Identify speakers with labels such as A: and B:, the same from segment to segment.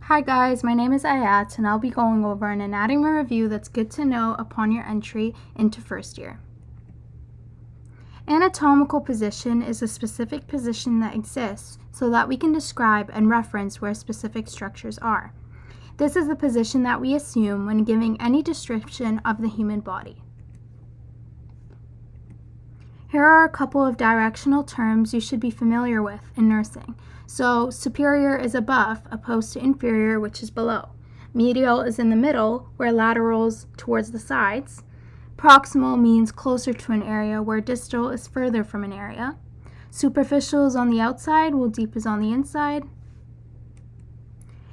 A: Hi guys, my name is Ayat and I'll be going over an anatomy review that's good to know upon your entry into first year. Anatomical position is a specific position that exists so that we can describe and reference where specific structures are. This is the position that we assume when giving any description of the human body. Here are a couple of directional terms you should be familiar with in nursing. So superior is above, opposed to inferior, which is below. Medial is in the middle, where lateral is towards the sides. Proximal means closer to an area, where distal is further from an area. Superficial is on the outside, while deep is on the inside.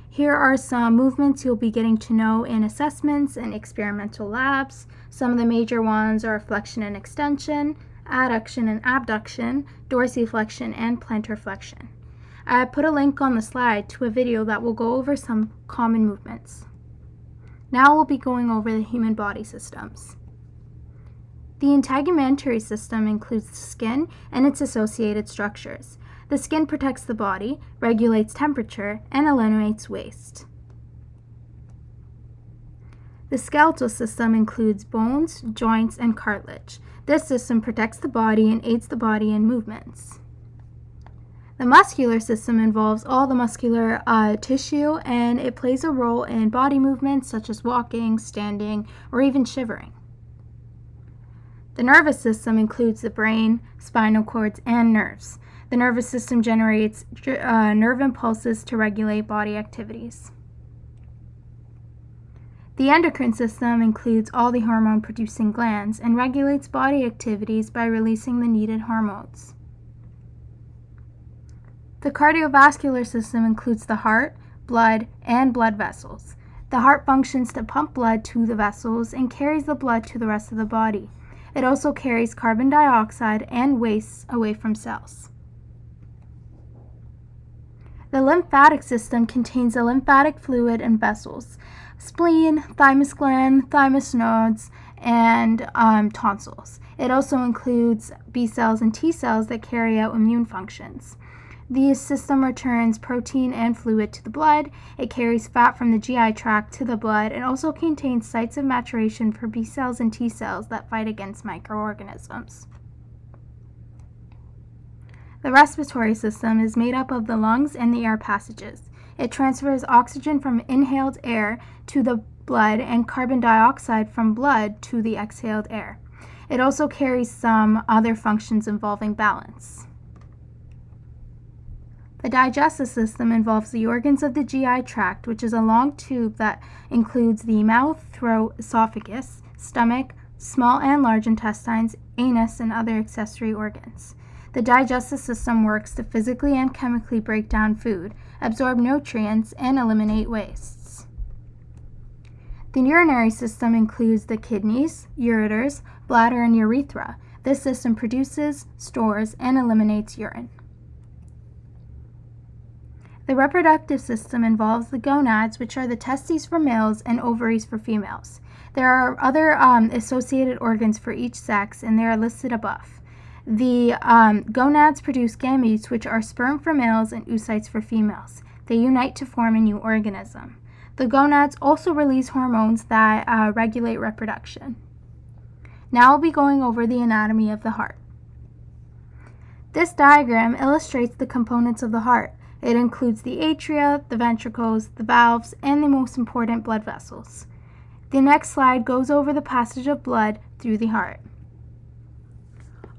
A: Here are some movements you'll be getting to know in assessments and experimental labs. Some of the major ones are flexion and extension, adduction and abduction, dorsiflexion, and plantar flexion. I put a link on the slide to a video that will go over some common movements. Now we'll be going over the human body systems. The integumentary system includes the skin and its associated structures. The skin protects the body, regulates temperature, and eliminates waste. The skeletal system includes bones, joints, and cartilage. This system protects the body and aids the body in movements. The muscular system involves all the muscular tissue, and it plays a role in body movements such as walking, standing, or even shivering. The nervous system includes the brain, spinal cords, and nerves. The nervous system generates nerve impulses to regulate body activities. The endocrine system includes all the hormone-producing glands and regulates body activities by releasing the needed hormones. The cardiovascular system includes the heart, blood, and blood vessels. The heart functions to pump blood to the vessels and carries the blood to the rest of the body. It also carries carbon dioxide and wastes away from cells. The lymphatic system contains the lymphatic fluid and vessels, spleen, thymus gland, thymus nodes, and tonsils. It also includes B cells and T cells that carry out immune functions. The system returns protein and fluid to the blood. It carries fat from the GI tract to the blood and also contains sites of maturation for B cells and T cells that fight against microorganisms. The respiratory system is made up of the lungs and the air passages. It transfers oxygen from inhaled air to the blood and carbon dioxide from blood to the exhaled air. It also carries some other functions involving balance. The digestive system involves the organs of the GI tract, which is a long tube that includes the mouth, throat, esophagus, stomach, small and large intestines, anus, and other accessory organs. The digestive system works to physically and chemically break down food, absorb nutrients, and eliminate wastes. The urinary system includes the kidneys, ureters, bladder, and urethra. This system produces, stores, and eliminates urine. The reproductive system involves the gonads, which are the testes for males and ovaries for females. There are other associated organs for each sex, and they are listed above. The gonads produce gametes, which are sperm for males and oocytes for females. They unite to form a new organism. The gonads also release hormones that regulate reproduction. Now we'll be going over the anatomy of the heart. This diagram illustrates the components of the heart. It includes the atria, the ventricles, the valves, and the most important blood vessels. The next slide goes over the passage of blood through the heart.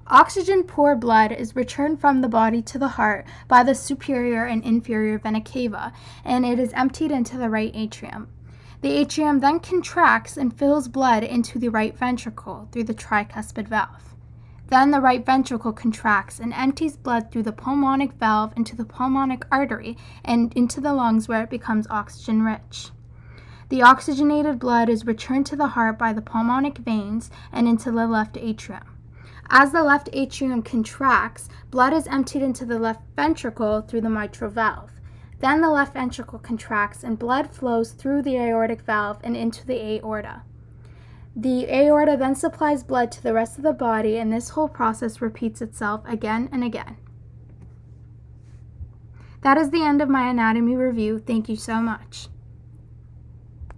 A: Oxygen-poor blood is returned from the body to the heart by the superior and inferior vena cava, and it is emptied into the right atrium. The atrium then contracts and fills blood into the right ventricle through the tricuspid valve. Then the right ventricle contracts and empties blood through the pulmonic valve into the pulmonic artery and into the lungs, where it becomes oxygen-rich. The oxygenated blood is returned to the heart by the pulmonic veins and into the left atrium. As the left atrium contracts, blood is emptied into the left ventricle through the mitral valve. Then the left ventricle contracts and blood flows through the aortic valve and into the aorta. The aorta then supplies blood to the rest of the body, and this whole process repeats itself again and again. That is the end of my anatomy review. Thank you so much.